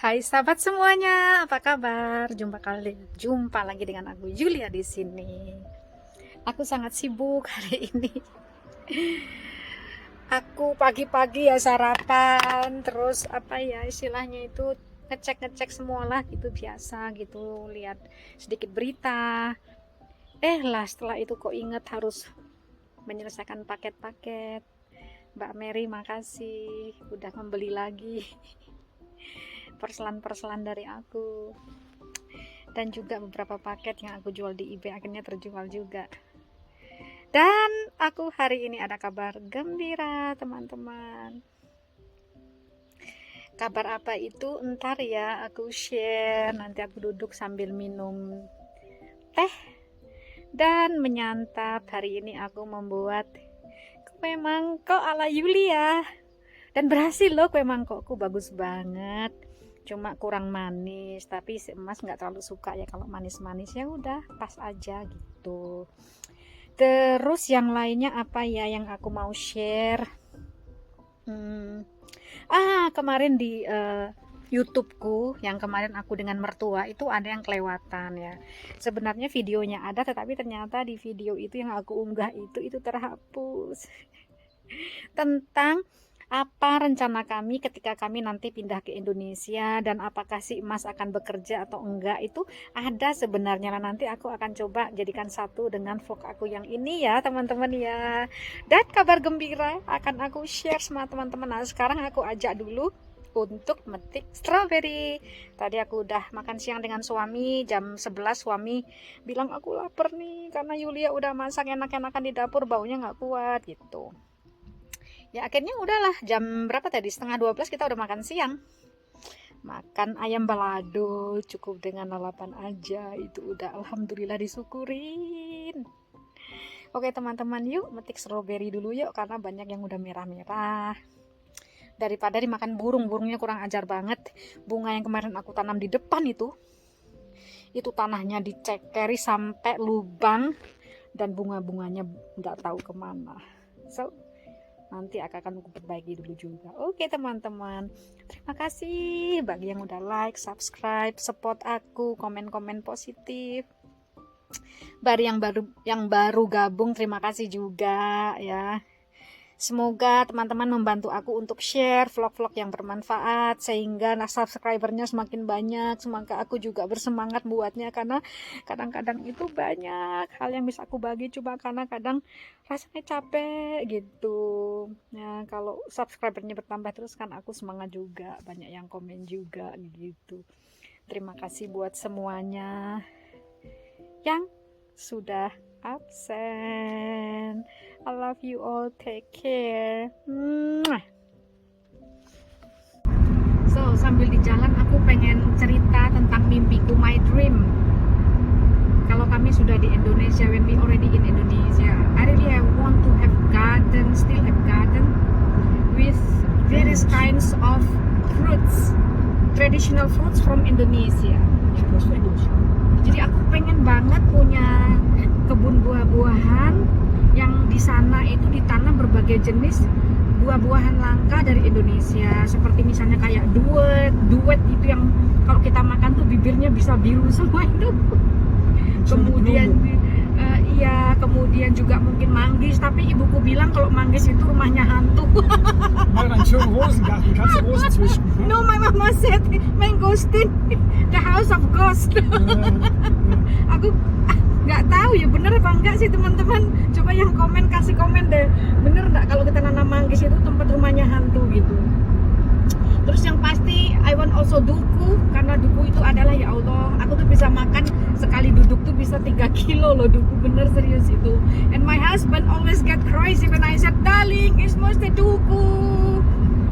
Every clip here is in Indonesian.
Hai sahabat semuanya, apa kabar? Jumpa lagi dengan aku Julia di sini. Aku sangat sibuk hari ini. Aku pagi-pagi ya sarapan, terus apa ya istilahnya itu ngecek semualah gitu biasa gitu, lihat sedikit berita. Setelah itu kok inget harus menyelesaikan paket-paket. Mbak Mary makasih udah membeli lagi perselan dari aku, dan juga beberapa paket yang aku jual di eBay akhirnya terjual juga. Dan aku hari ini ada kabar gembira teman-teman. Kabar apa itu ntar ya aku share, nanti aku duduk sambil minum teh dan menyantap. Hari ini aku membuat kue mangkok ala Yulia, dan berhasil loh. Kue mangkokku bagus banget, cuma kurang manis, tapi si emas nggak terlalu suka ya kalau manis-manis, ya udah pas aja gitu. Terus yang lainnya apa ya yang aku mau share? Kemarin di YouTubeku yang kemarin aku dengan mertua itu ada yang kelewatan ya. Sebenarnya videonya ada, tetapi ternyata di video itu yang aku unggah itu terhapus. Tentang apa rencana kami ketika kami nanti pindah ke Indonesia, dan apakah si emas akan bekerja atau enggak, itu ada sebenarnya. Nanti aku akan coba jadikan satu dengan vlog aku yang ini ya teman-teman ya. Dan kabar gembira akan aku share sama teman-teman. Nah sekarang aku ajak dulu untuk metik strawberry. Tadi aku udah makan siang dengan suami, jam 11 suami bilang aku lapar nih karena Yulia udah masak enak-enakan di dapur, baunya nggak kuat gitu. Ya akhirnya udahlah, jam berapa tadi, 11:30 kita udah makan siang. Makan ayam balado cukup dengan lalapan aja, itu udah alhamdulillah disyukurin. Oke teman-teman, yuk metik strawberry dulu yuk, karena banyak yang udah merah-merah. Daripada dimakan burungnya kurang ajar banget. Bunga yang kemarin aku tanam di depan itu tanahnya dicekeri sampai lubang, dan bunga-bunganya nggak tahu kemana. So nanti akan aku perbaiki dulu juga. Oke teman-teman, terima kasih bagi yang udah like, subscribe, support aku, komen-komen positif. Bagi yang baru gabung, terima kasih juga ya. Semoga teman-teman membantu aku untuk share vlog-vlog yang bermanfaat sehingga subscribernya semakin banyak. Semoga aku juga bersemangat buatnya, karena kadang-kadang itu banyak hal yang bisa aku bagi, cuma karena kadang rasanya capek gitu. Nah kalau subscribernya bertambah terus kan aku semangat juga, banyak yang komen juga gitu. Terima kasih buat semuanya yang sudah absen. I love you all, take care. So sambil di jalan aku pengen cerita tentang mimpiku, my dream. Kalau kami sudah di Indonesia, when we already in Indonesia, I want to have garden, still have garden with various kinds of fruits, traditional fruits from Indonesia. Jadi aku pengen banget punya kebun buah-buahan yang di sana itu ditanam berbagai jenis buah-buahan langka dari Indonesia, seperti misalnya kayak duet itu yang kalau kita makan tuh bibirnya bisa biru semua itu. Kemudian juga mungkin manggis, tapi ibuku bilang kalau manggis itu rumahnya hantu. No, my mama said mangosteen, the house of ghost. Aku nggak tahu ya bener apa enggak sih teman-teman, coba yang komen kasih komen deh, bener nggak kalau kita nanam manggis itu tempat rumahnya hantu gitu. Terus yang pasti I want also duku, karena duku itu adalah ya Allah, aku tuh bisa makan sekali duduk tuh bisa 3 kilo loh duku, bener serius itu. And my husband always get crazy when I said darling it's mostly duku,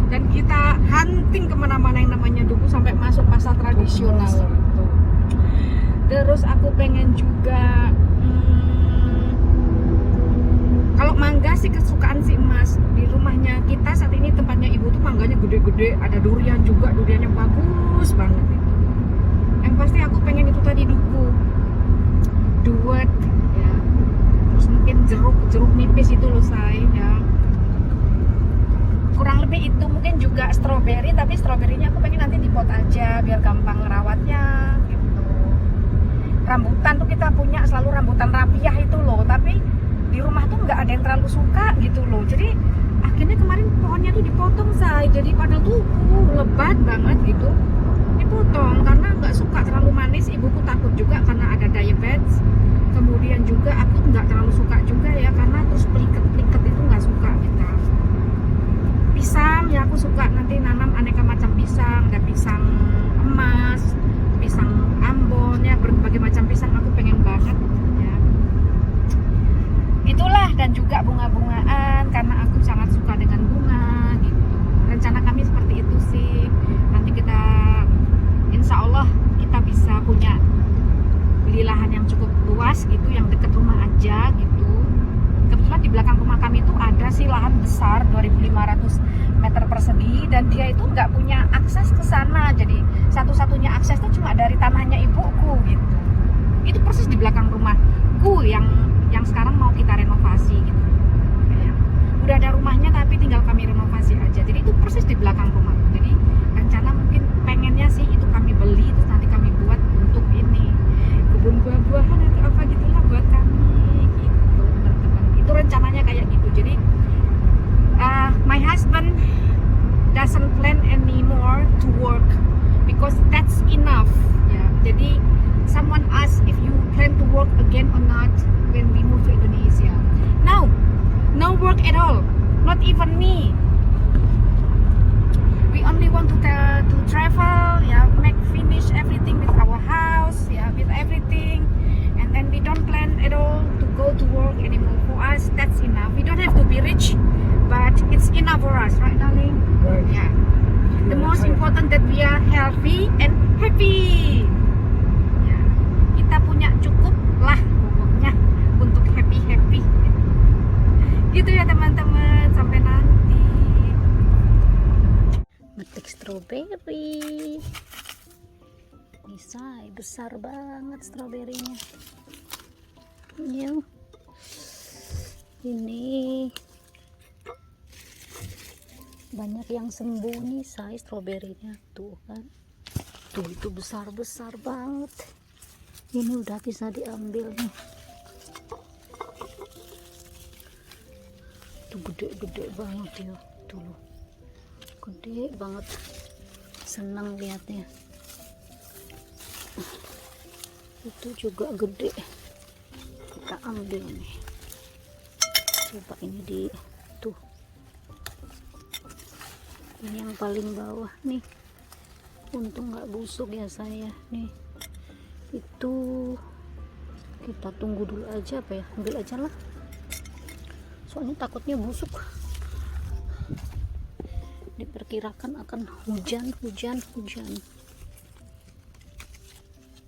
dan kita hunting kemana-mana yang namanya duku sampai masuk pasar tradisional gitu. Terus aku pengen juga kalau mangga sih kesukaan si emas. Di rumahnya kita saat ini tempatnya ibu tuh mangganya gede-gede, ada durian juga, duriannya bagus banget itu. Yang pasti aku pengen itu tadi duku, duet ya. Terus mungkin jeruk nipis itu loh say ya. Kurang lebih itu, mungkin juga stroberi, tapi stroberinya aku pengen nanti di pot aja biar selalu rambutan rapiah itu loh, tapi di rumah tuh nggak ada yang terlalu suka gitu loh. Jadi akhirnya kemarin pohonnya tuh dipotong say, jadi padahal tuh lebat banget gitu, dipotong karena nggak suka terlalu manis. Ibuku takut juga karena ada diabetes, kemudian juga aku nggak terlalu suka juga ya karena terus pliket-pliket itu nggak suka kita. Pisang ya aku suka, nanti nanam aneka macam pisang, ada pisang emas, pisang Ambon ya, berbagai macam pisang aku pengen banget ya. Itulah, dan juga bunga-bungaan karena aku sangat suka dengan bunga gitu. Rencana kami seperti itu sih. Nanti kita insya Allah kita bisa punya beli lahan yang cukup luas gitu, yang dekat rumah aja gitu. Kebetulan di belakang rumah kami itu ada sih lahan besar 2.500 meter persegi, dan dia itu nggak punya akses ke sana, jadi satu-satunya akses itu cuma dari tanahnya ibuku gitu. Itu persis di belakang rumahku yang sekarang mau kita renovasi gitu. Kayak, udah ada rumahnya tapi tinggal kami renovasi aja, jadi itu persis di belakang rumah. Jadi rencana mungkin pengennya sih itu kami beli, terus nanti kami buat untuk ini kebun buah-buahan atau apa gitulah buat kami gitu teman-teman. Itu rencananya kayak gitu. Jadi my husband doesn't plan anymore to work because that's enough ya. Jadi someone asked if you plan to work again or not when we move to Indonesia. No work at all, not even me. We only want to travel ya, finish everything with our house ya, with everything, and then we don't plan at all to go to work anymore. For us that's enough. We don't have to be rich, but it's enough for us, right darling? Right. Yeah. The most important that we are healthy and happy. Ya, kita punya cukup lah pokoknya untuk happy. Gitu ya teman-teman, sampai nanti. Metik stroberi. Bisa besar banget stroberinya. Ini banyak yang sembunyi say stroberinya tuh kan. Tuh itu besar banget. Ini udah bisa diambil nih. Tuh gede banget ya. Tuh loh. Gede banget. Senang lihatnya. Itu juga gede. Kita ambil nih. Coba ini di tuh. Ini yang paling bawah nih. Untung nggak busuk ya saya nih. Itu kita tunggu dulu aja apa ya, ambil aja lah, soalnya takutnya busuk. Diperkirakan akan hujan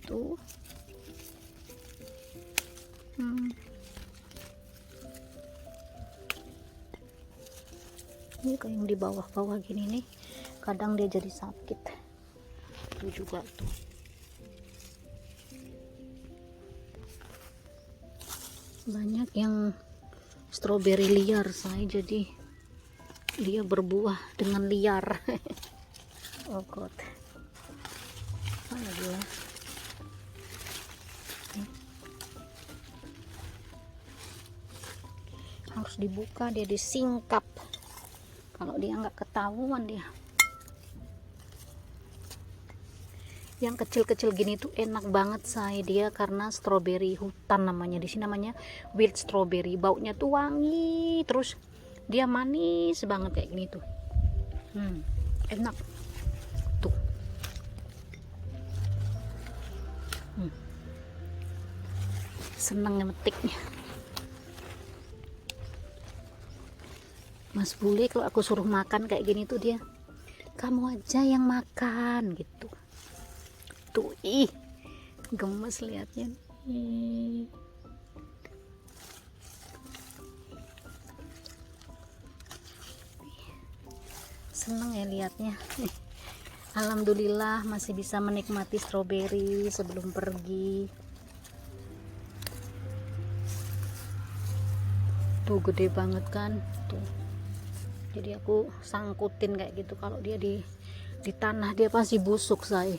tuh. Ini kayak yang di bawah gini nih, kadang dia jadi sakit. Tuh juga tuh. Banyak yang stroberi liar saya, jadi dia berbuah dengan liar. Oh god. Apa lagi ya? Harus dibuka, dia disingkap. Kalau dia nggak ketahuan dia. Yang kecil-kecil gini tuh enak banget saya dia, karena stroberi hutan namanya. Di sini namanya wild strawberry. Baunya tuh wangi, terus dia manis banget kayak gini tuh. Enak tuh. Seneng metiknya. Mas Bule kalau aku suruh makan kayak gini tuh dia, kamu aja yang makan gitu. Tuh, ih, gemes liatnya. Seneng ya liatnya. Alhamdulillah masih bisa menikmati stroberi sebelum pergi. Tuh gede banget kan tuh. Jadi aku sangkutin kayak gitu, kalau dia di tanah dia pasti busuk say.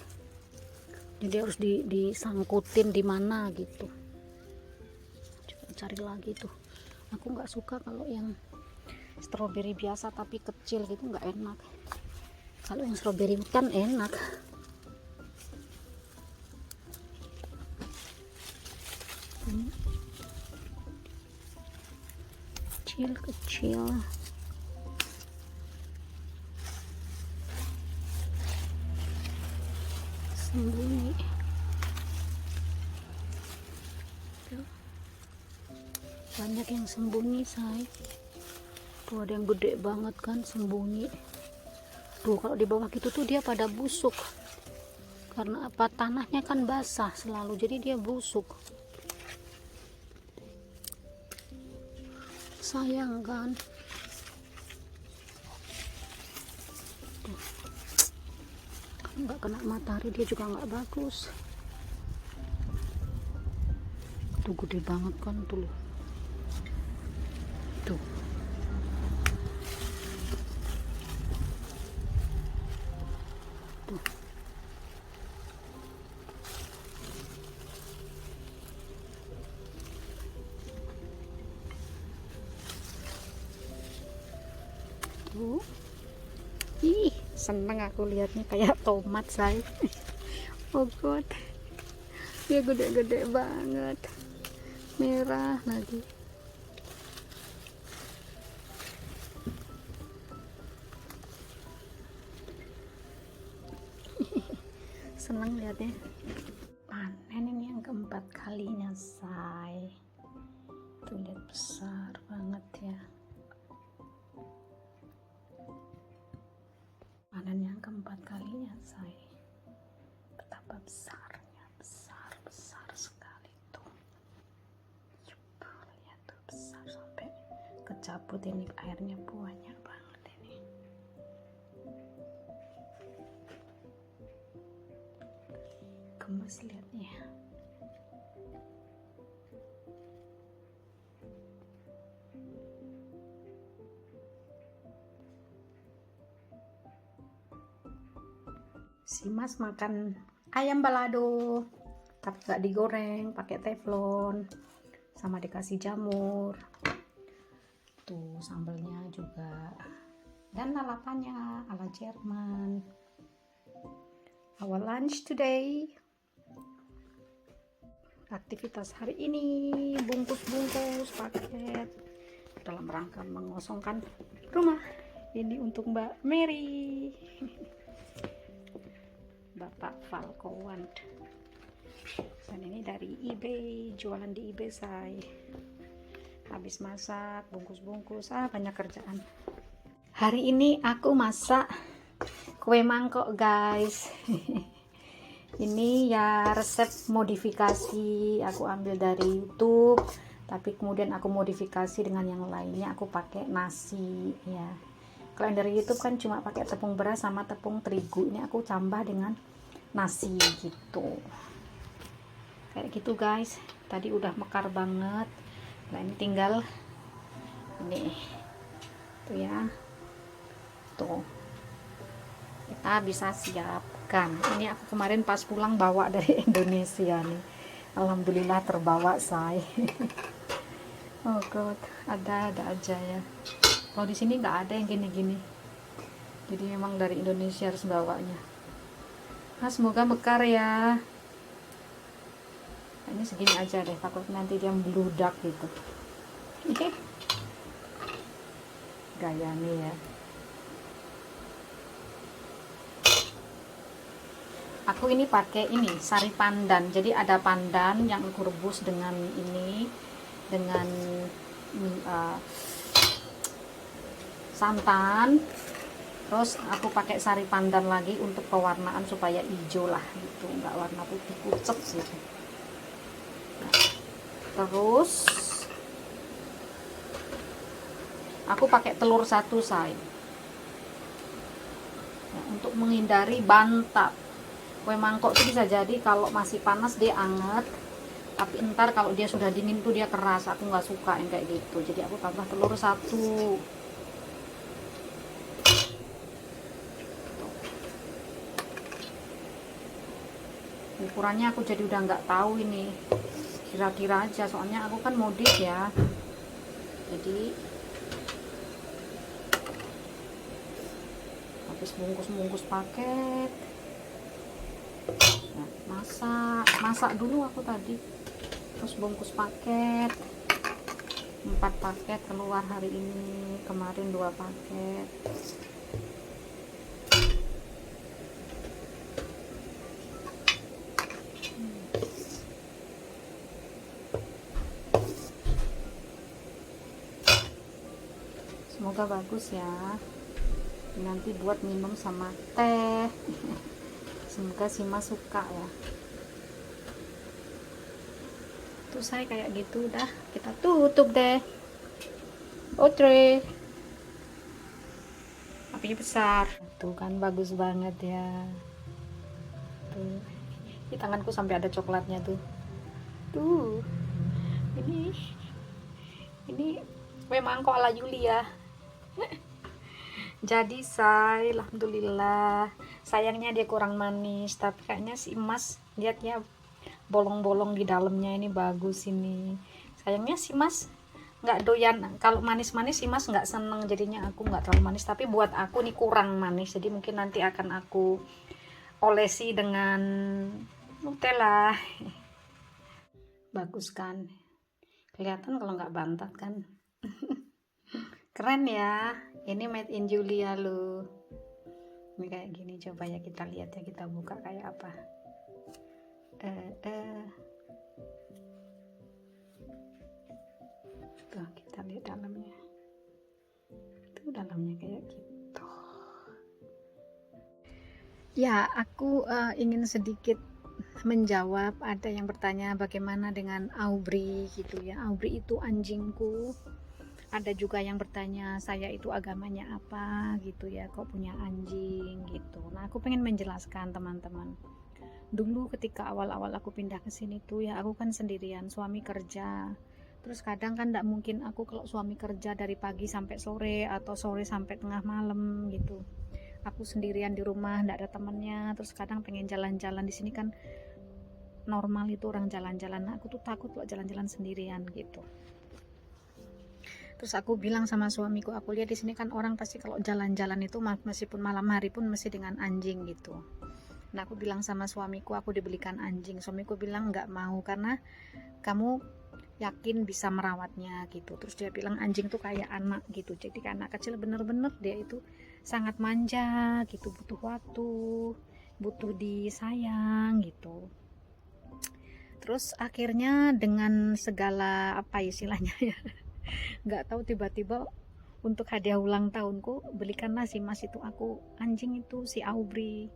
Jadi harus disangkutin di mana gitu. cari lagi tuh. Aku nggak suka kalau yang stroberi biasa tapi kecil gitu, nggak enak. Kalau yang stroberi kan enak. Kecil-kecil. Sembunyi. Tuh. Banyak yang sembunyi, say. Tuh ada yang gede banget kan sembunyi. Tuh kalau di bawah gitu tuh dia pada busuk. Karena apa? Tanahnya kan basah selalu, jadi dia busuk. Sayang kan. Tuh. Nggak kena matahari dia juga nggak bagus. Tuh gede banget kan tuh loh. Tuh. Tuh. Tuh. Ih, seneng aku lihatnya kayak tomat, say. Oh god. Dia gede-gede banget. Merah lagi. Seneng lihatnya. Panen ini yang keempat kalinya, say. Tuh lihat besar banget ya. Panen yang keempat kalinya, say. Betapa besarnya, besar sekali tuh. Lihat tuh besar sampai kecabut ini, airnya banyak banget ini. Gemes lihatnya. Si Mas makan ayam balado, tapi gak digoreng, pakai teflon, sama dikasih jamur. Tuh sambelnya juga, dan lalapannya ala Jerman. Our lunch today. Aktivitas hari ini bungkus-bungkus paket dalam rangka mengosongkan rumah. Ini untuk Mbak Mary. Bapak Falkowan. Dan ini dari eBay, jualan di eBay, say. Habis masak, bungkus-bungkus, banyak kerjaan. Hari ini aku masak kue mangkok, guys. Ini ya resep modifikasi, aku ambil dari YouTube, tapi kemudian aku modifikasi dengan yang lainnya. Aku pakai nasi ya. Kalau yang dari YouTube kan cuma pakai tepung beras sama tepung terigu. Ini aku tambah dengan nasi gitu. Kayak gitu, guys. Tadi udah mekar banget. Nah, ini tinggal ini. Tuh ya. Tuh. Kita bisa siapkan. Ini aku kemarin pas pulang bawa dari Indonesia nih. Alhamdulillah terbawa, say. Oh god, ada aja ya. Kalau di sini nggak ada yang gini-gini. Jadi memang dari Indonesia harus bawanya. Nah, semoga mekar ya. Nah, ini segini aja deh, takut nanti dia meludak gitu. Oke. Gaya nih ya. Aku ini pakai ini sari pandan. Jadi ada pandan yang aku rebus dengan ini, dengan santan. Terus aku pakai sari pandan lagi untuk pewarnaan supaya hijau lah gitu, nggak warna putih pucet sih. Nah, terus aku pakai telur satu, say. Nah, untuk menghindari bantat. Kue mangkok itu bisa jadi kalau masih panas dia anget, tapi ntar kalau dia sudah dingin tuh dia keras. Aku nggak suka yang kayak gitu, jadi aku tambah telur satu. Ukurannya aku jadi udah nggak tahu ini kira-kira aja, soalnya aku kan modis ya. Jadi habis bungkus paket, nah, masak dulu aku tadi, terus bungkus paket 4 paket keluar hari ini, kemarin 2 paket. Semoga bagus ya, nanti buat minum sama teh. Semoga si Mas suka ya. Tuh saya kayak gitu, udah kita tutup deh. Otre, apinya besar tuh kan, bagus banget ya. Tuh di tanganku sampai ada coklatnya tuh. Tuh ini memang kok ala Yulia. Jadi alhamdulillah, sayangnya dia kurang manis, tapi kayaknya si Mas lihatnya bolong-bolong di dalamnya, ini bagus ini. Sayangnya si Mas nggak doyan kalau manis-manis, si Mas nggak seneng, jadinya aku nggak terlalu manis, tapi buat aku nih kurang manis, jadi mungkin nanti akan aku olesi dengan Nutella. Bagus kan, kelihatan kalau nggak bantat kan. Keren ya, ini made in Julia loh. Ini kayak gini, coba ya kita lihat ya, kita buka kayak apa. Tuh kita lihat dalamnya, tuh dalamnya kayak gitu ya. Aku ingin sedikit menjawab, ada yang bertanya bagaimana dengan Aubrey gitu ya. Aubrey itu anjingku. Ada juga yang bertanya saya itu agamanya apa gitu ya, kok punya anjing gitu. Nah, aku pengen menjelaskan teman-teman. Dulu ketika awal-awal aku pindah ke sini tuh ya, aku kan sendirian, suami kerja. Terus kadang kan tidak mungkin aku kalau suami kerja dari pagi sampai sore atau sore sampai tengah malam gitu. Aku sendirian di rumah, tidak ada temennya. Terus kadang pengen jalan-jalan, di sini kan normal itu orang jalan-jalan. Nah, aku tuh takut kalau jalan-jalan sendirian gitu. Terus aku bilang sama suamiku, aku lihat di sini kan orang pasti kalau jalan-jalan itu meskipun malam hari pun mesti dengan anjing gitu. Nah, aku bilang sama suamiku aku dibelikan anjing. Suamiku bilang nggak mau karena kamu yakin bisa merawatnya gitu. Terus dia bilang anjing tuh kayak anak gitu. Jadi kayak anak kecil, bener-bener dia itu sangat manja gitu, butuh waktu, butuh disayang gitu. Terus akhirnya dengan segala apa istilahnya ya, nggak tahu, tiba-tiba untuk hadiah ulang tahunku belikanlah si Mas itu aku anjing itu, si Aubrey.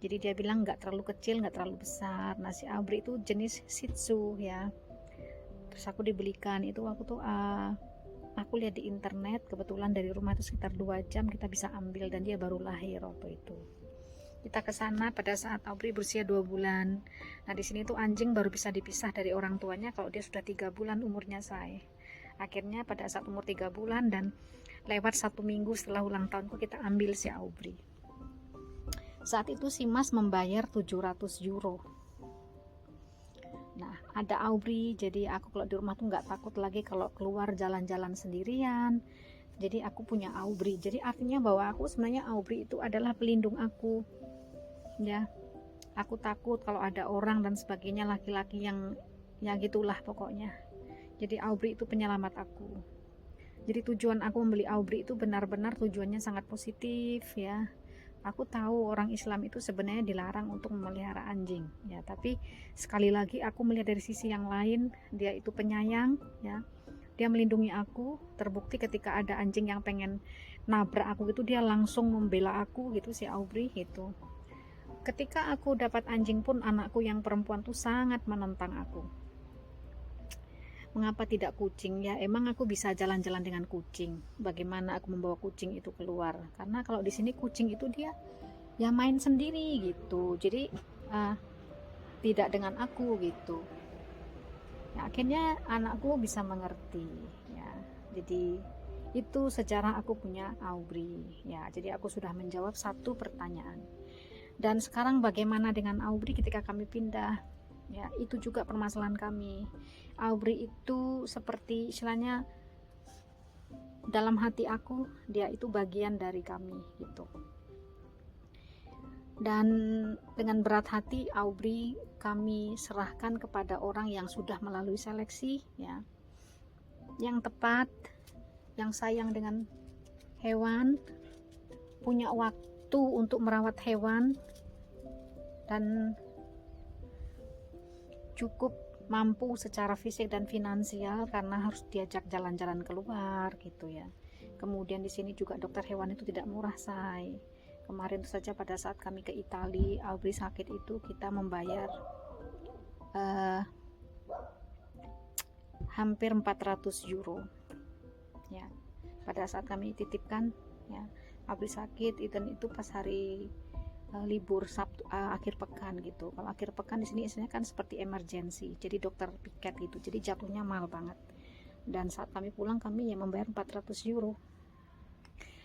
Jadi dia bilang nggak terlalu kecil, nggak terlalu besar. Nah, si Aubrey itu jenis Shih Tzu ya. Terus aku dibelikan itu, aku tuh aku lihat di internet, kebetulan dari rumah itu sekitar 2 jam kita bisa ambil, dan dia baru lahir waktu itu. Kita ke sana pada saat Aubrey berusia 2 bulan. Nah, di sini tuh anjing baru bisa dipisah dari orang tuanya kalau dia sudah 3 bulan umurnya saya. Akhirnya pada saat umur 3 bulan dan lewat 1 minggu setelah ulang tahunku, kita ambil si Aubrey. Saat itu si Mas membayar 700 euro. Nah, ada Aubrey, jadi aku kalau di rumah tuh nggak takut lagi kalau keluar jalan-jalan sendirian. Jadi aku punya Aubrey, jadi artinya bahwa aku sebenarnya Aubrey itu adalah pelindung aku ya. Aku takut kalau ada orang dan sebagainya, laki-laki yang ya gitulah pokoknya. Jadi Aubrey itu penyelamat aku. Jadi tujuan aku membeli Aubrey itu benar-benar tujuannya sangat positif ya. Aku tahu orang Islam itu sebenarnya dilarang untuk memelihara anjing ya, tapi sekali lagi aku melihat dari sisi yang lain, dia itu penyayang ya. Dia melindungi aku, terbukti ketika ada anjing yang pengen nabrak aku gitu, dia langsung membela aku gitu, si Aubrey gitu. Ketika aku dapat anjing pun, anakku yang perempuan tuh sangat menentang aku. Mengapa tidak kucing? Ya emang aku bisa jalan-jalan dengan kucing. Bagaimana aku membawa kucing itu keluar? Karena kalau di sini kucing itu dia ya main sendiri gitu. Jadi tidak dengan aku gitu. Ya, akhirnya anakku bisa mengerti ya. Jadi itu sejarah aku punya Aubrey ya. Jadi aku sudah menjawab 1 pertanyaan. Dan sekarang bagaimana dengan Aubrey ketika kami pindah? ya. Itu juga permasalahan kami. Aubrey itu seperti istilahnya, dalam hati aku dia itu bagian dari kami gitu. Dan dengan berat hati Aubrey kami serahkan kepada orang yang sudah melalui seleksi, ya, yang tepat, yang sayang dengan hewan, punya waktu untuk merawat hewan, dan cukup mampu secara fisik dan finansial karena harus diajak jalan-jalan keluar gitu ya. Kemudian di sini juga dokter hewan itu tidak murah, say. Kemarin itu saja pada saat kami ke Italia, Aubrey sakit itu kita membayar hampir 400 euro ya. Pada saat kami titipkan ya, Aubrey sakit dan itu pas hari libur Sabtu akhir pekan gitu. Kalau akhir pekan di sini istilahnya kan seperti emergency, jadi dokter piket gitu, jadi jatuhnya mahal banget. Dan saat kami pulang kami ya membayar 400 euro,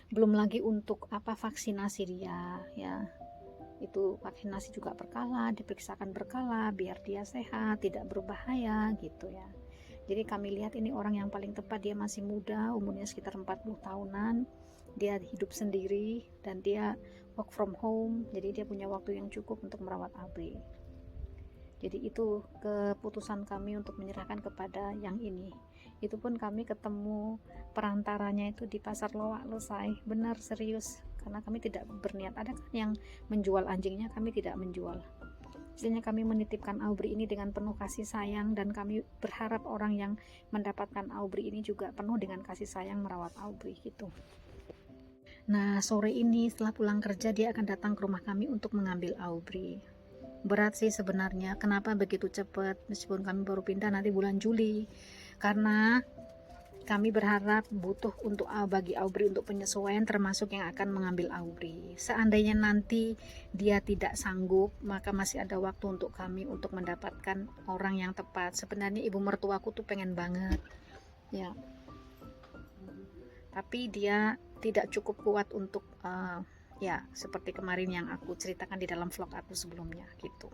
belum lagi untuk vaksinasi dia ya. Itu vaksinasi juga berkala, diperiksakan berkala biar dia sehat, tidak berbahaya gitu ya. Jadi kami lihat ini orang yang paling tepat, dia masih muda, umurnya sekitar 40 tahunan, dia hidup sendiri dan dia work from home, jadi dia punya waktu yang cukup untuk merawat Aubrey. Jadi itu keputusan kami untuk menyerahkan kepada yang ini. Itu pun kami ketemu perantaranya itu di pasar Loak loh, say. Benar, serius, karena kami tidak berniat. Ada kan yang menjual anjingnya, kami tidak menjual. Istilahnya kami menitipkan Aubrey ini dengan penuh kasih sayang, dan kami berharap orang yang mendapatkan Aubrey ini juga penuh dengan kasih sayang merawat Aubrey gitu. Nah, sore ini setelah pulang kerja dia akan datang ke rumah kami untuk mengambil Aubrey. Berat sih sebenarnya, kenapa begitu cepat meskipun kami baru pindah nanti bulan Juli, karena kami berharap butuh untuk bagi Aubrey untuk penyesuaian, termasuk yang akan mengambil Aubrey. Seandainya nanti dia tidak sanggup, maka masih ada waktu untuk kami untuk mendapatkan orang yang tepat. Sebenarnya ibu mertuaku tuh pengen banget ya, tapi dia tidak cukup kuat untuk ya seperti kemarin yang aku ceritakan di dalam vlog aku sebelumnya gitu.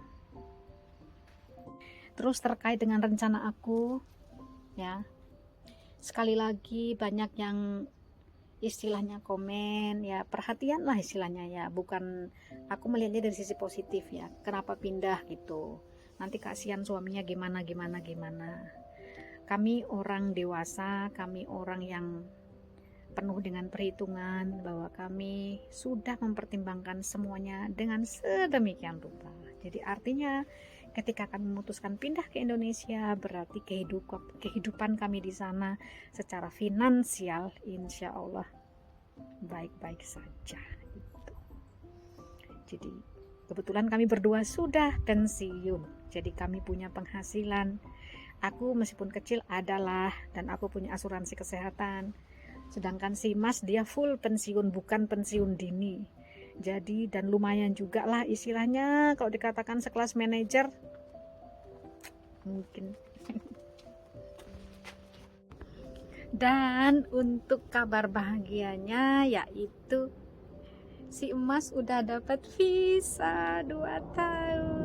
Terus terkait dengan rencana aku ya, sekali lagi banyak yang istilahnya komen ya, perhatian lah istilahnya ya, bukan, aku melihatnya dari sisi positif ya, kenapa pindah gitu, nanti kasihan suaminya gimana. Kami orang dewasa, kami orang yang penuh dengan perhitungan, bahwa kami sudah mempertimbangkan semuanya dengan sedemikian rupa. Jadi artinya ketika kami memutuskan pindah ke Indonesia, berarti kehidupan kami di sana secara finansial insya Allah baik-baik saja gitu. Jadi kebetulan kami berdua sudah pensiun, jadi kami punya penghasilan. Aku meskipun kecil adalah, dan aku punya asuransi kesehatan. Sedangkan si Mas dia full pensiun, bukan pensiun dini. Jadi dan lumayan juga lah istilahnya, kalau dikatakan sekelas manajer mungkin. Dan untuk kabar bahagianya yaitu si Emas udah dapat visa 2 tahun.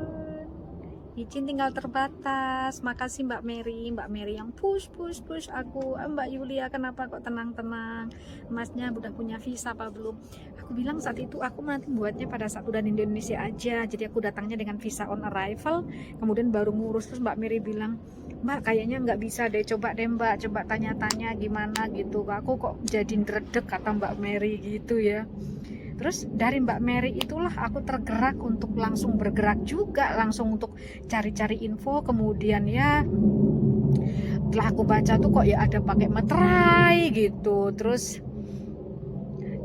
Izin tinggal terbatas. Makasih Mbak Mary yang push aku. Mbak Yulia kenapa kok tenang-tenang, Masnya udah punya visa apa belum? Aku bilang saat itu aku nanti buatnya pada saat udah di Indonesia aja, jadi aku datangnya dengan visa on arrival kemudian baru ngurus. Terus Mbak Mary bilang, Mbak kayaknya nggak bisa deh, coba deh Mbak, coba tanya-tanya gimana gitu. Aku kok jadi ndredeg, kata Mbak Mary gitu ya. Terus dari Mbak Mary itulah aku tergerak untuk langsung bergerak juga, langsung untuk cari-cari info. Kemudian ya setelah aku baca tuh kok ya ada pakai materai gitu. Terus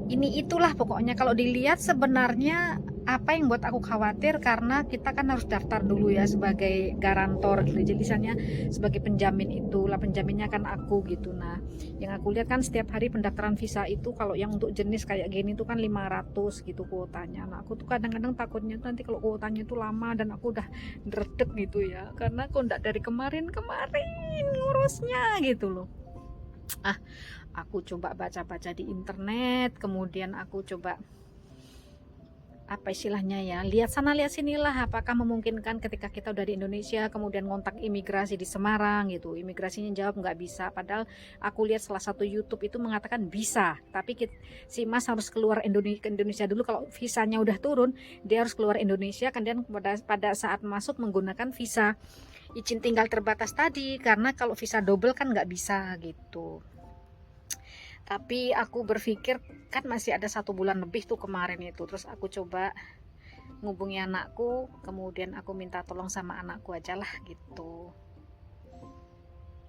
ini itulah pokoknya, kalau dilihat sebenarnya apa yang buat aku khawatir, karena kita kan harus daftar dulu ya sebagai garantor gitu, jadi misalnya sebagai penjamin, itulah penjaminnya kan aku gitu. Nah yang aku lihat kan setiap hari pendaftaran visa itu kalau yang untuk jenis kayak gini tuh kan 500 gitu kuotanya. Nah aku tuh kadang-kadang takutnya tuh nanti kalau kuotanya itu lama dan aku udah dredeg gitu ya, karena aku ndak dari kemarin ngurusnya gitu loh. Aku coba baca-baca di internet, kemudian aku coba apa istilahnya ya, lihat sana lihat sinilah apakah memungkinkan ketika kita udah di Indonesia kemudian ngontak imigrasi di Semarang gitu. Imigrasinya jawab nggak bisa, padahal aku lihat salah satu YouTube itu mengatakan bisa, tapi si Mas harus keluar Indonesia dulu. Kalau visanya udah turun dia harus keluar Indonesia, kemudian pada saat masuk menggunakan visa izin tinggal terbatas tadi, karena kalau visa double kan nggak bisa gitu. Tapi aku berpikir kan masih ada 1 bulan lebih tuh kemarin itu, terus aku coba ngubungi anakku, kemudian aku minta tolong sama anakku aja lah gitu.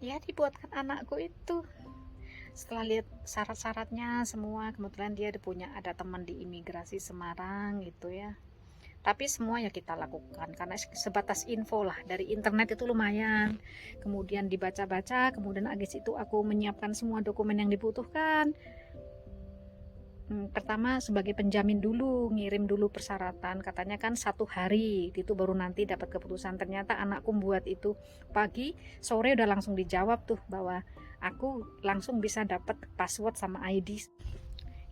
Ya dibuatkan anakku itu, setelah lihat syarat-syaratnya semua, kebetulan dia ada teman di imigrasi Semarang gitu ya. Tapi semua ya kita lakukan karena sebatas info lah dari internet itu lumayan, kemudian dibaca-baca, kemudian habis itu aku menyiapkan semua dokumen yang dibutuhkan. Pertama sebagai penjamin dulu, ngirim dulu persyaratan, katanya kan 1 hari itu baru nanti dapat keputusan. Ternyata anakku buat itu pagi, sore udah langsung dijawab tuh bahwa aku langsung bisa dapat password sama ID.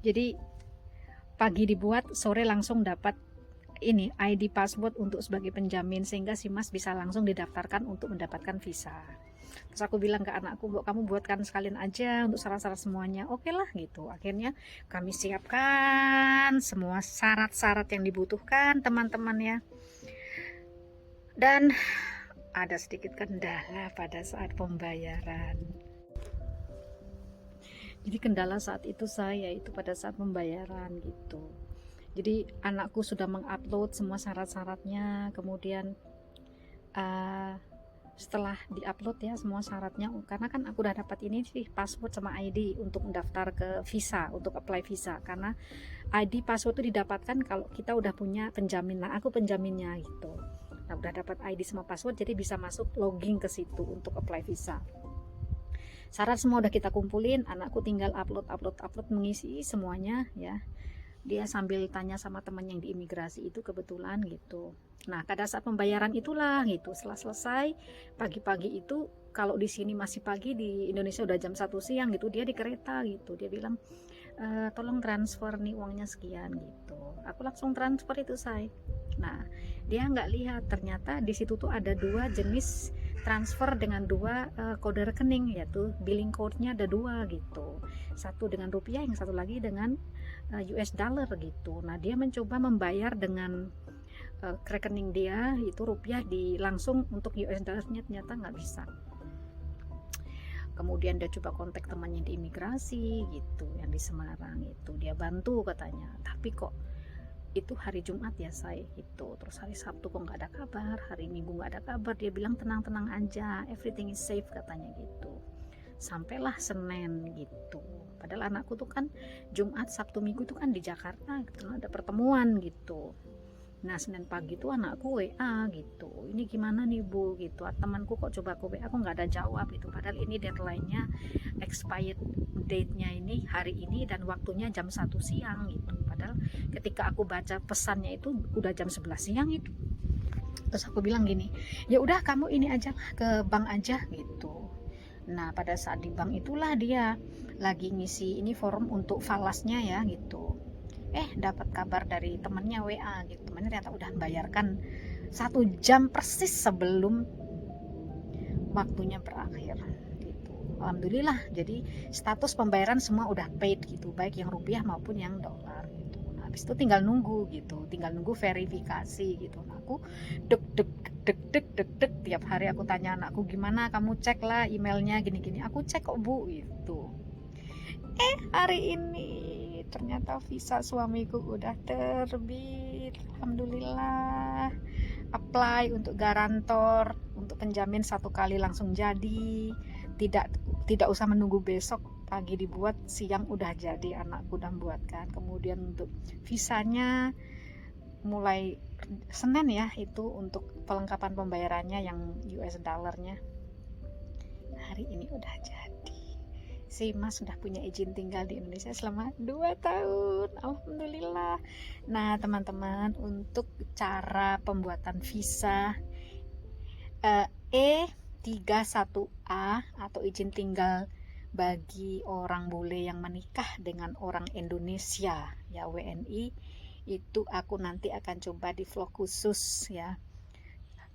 Jadi pagi dibuat, sore langsung dapat ini ID password untuk sebagai penjamin, sehingga si Mas bisa langsung didaftarkan untuk mendapatkan visa. Terus aku bilang ke anakku, kamu buatkan sekalian aja untuk syarat-syarat semuanya. Oke lah gitu. Akhirnya kami siapkan semua syarat-syarat yang dibutuhkan teman-teman ya. Dan ada sedikit kendala pada saat pembayaran. Jadi kendala saat itu itu pada saat pembayaran gitu. Jadi anakku sudah mengupload semua syarat-syaratnya, kemudian setelah diupload ya semua syaratnya, karena kan aku udah dapat ini sih password sama ID untuk mendaftar ke visa, untuk apply visa, karena ID password itu didapatkan kalau kita udah punya penjamin. Nah aku penjaminnya gitu. Nah udah dapat ID sama password, jadi bisa masuk login ke situ untuk apply visa. Syarat semua udah kita kumpulin, anakku tinggal upload mengisi semuanya ya. Dia sambil tanya sama teman yang di imigrasi itu kebetulan gitu. Nah pada saat pembayaran itulah gitu, setelah selesai pagi-pagi itu, kalau di sini masih pagi, di Indonesia udah jam 1 siang gitu, dia di kereta gitu, dia bilang tolong transfer nih uangnya sekian gitu. Aku langsung transfer itu Nah dia nggak lihat ternyata di situ tuh ada 2 jenis transfer dengan 2 kode rekening, yaitu billing code-nya ada 2 gitu, satu dengan rupiah, yang satu lagi dengan US dollar gitu. Nah dia mencoba membayar dengan rekening dia itu rupiah langsung untuk US dollar-nya, ternyata nggak bisa. Kemudian dia coba kontak temannya di imigrasi gitu yang di Semarang itu, dia bantu katanya, tapi kok itu hari Jumat ya gitu, terus hari Sabtu kok nggak ada kabar, hari Minggu nggak ada kabar. Dia bilang tenang-tenang aja, everything is safe katanya gitu. Sampailah Senin gitu, padahal anakku tuh kan Jumat, Sabtu, Minggu tuh kan di Jakarta gitu, ada pertemuan gitu. Nah Senin pagi tuh anakku WA gitu, ini gimana nih Bu gitu, temanku kok coba aku WA, aku nggak ada jawab gitu, padahal ini deadline-nya, expired date-nya ini hari ini dan waktunya jam 1 siang gitu. Padahal ketika aku baca pesannya itu udah jam 11 siang itu. Terus aku bilang gini, ya udah kamu ini aja ke bank aja gitu. Nah pada saat di bank itulah dia lagi ngisi ini form untuk falasnya ya gitu, dapat kabar dari temannya WA gitu, temannya ternyata udah membayarkan 1 jam persis sebelum waktunya berakhir gitu. Alhamdulillah, jadi status pembayaran semua udah paid gitu, baik yang rupiah maupun yang dolar gitu. Nah, habis itu tinggal nunggu gitu, tinggal nunggu verifikasi gitu. Nah, aku deg tiap hari aku tanya anakku, gimana kamu cek lah emailnya gini-gini, aku cek kok Bu gitu. Hari ini ternyata visa suamiku udah terbit, alhamdulillah. Apply untuk garantor, untuk penjamin 1 kali langsung jadi, tidak usah menunggu besok pagi dibuat, siang udah jadi, anakku udah buatkan. Kemudian untuk visanya mulai Senin ya, itu untuk pelengkapan pembayarannya yang US dollarnya, hari ini udah jadi. Si Mas sudah punya izin tinggal di Indonesia selama 2 tahun, alhamdulillah. Nah teman-teman, untuk cara pembuatan visa E31A atau izin tinggal bagi orang bule yang menikah dengan orang Indonesia ya, WNI, itu aku nanti akan coba di vlog khusus ya.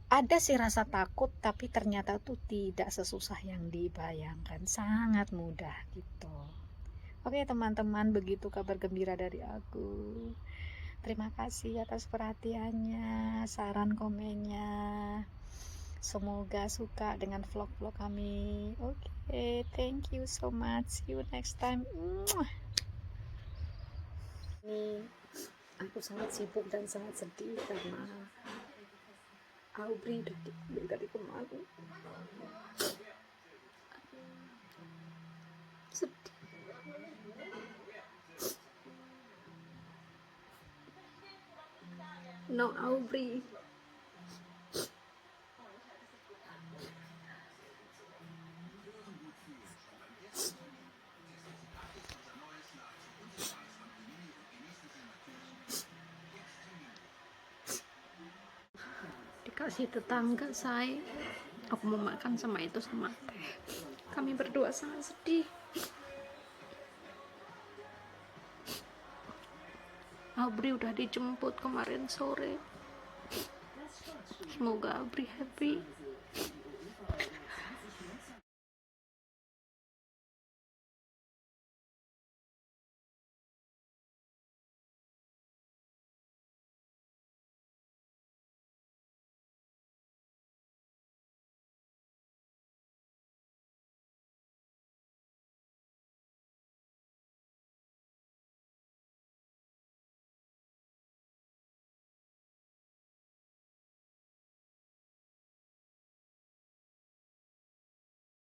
Ada sih rasa takut, tapi ternyata tuh tidak sesusah yang dibayangkan, sangat mudah gitu. Oke teman-teman, begitu kabar gembira dari aku. Terima kasih atas perhatiannya, saran komennya. Semoga suka dengan vlog-vlog kami. Oke, thank you so much. See you next time. Ini aku sangat sibuk dan sangat sedih karena Aubrey udah diambil dari kemarin. Sedih. No Aubrey. Dikasih tetangga say, aku mau makan sama itu sama teh. Kami berdua sangat sedih. Aubrey udah dijemput kemarin sore. Semoga Aubrey happy.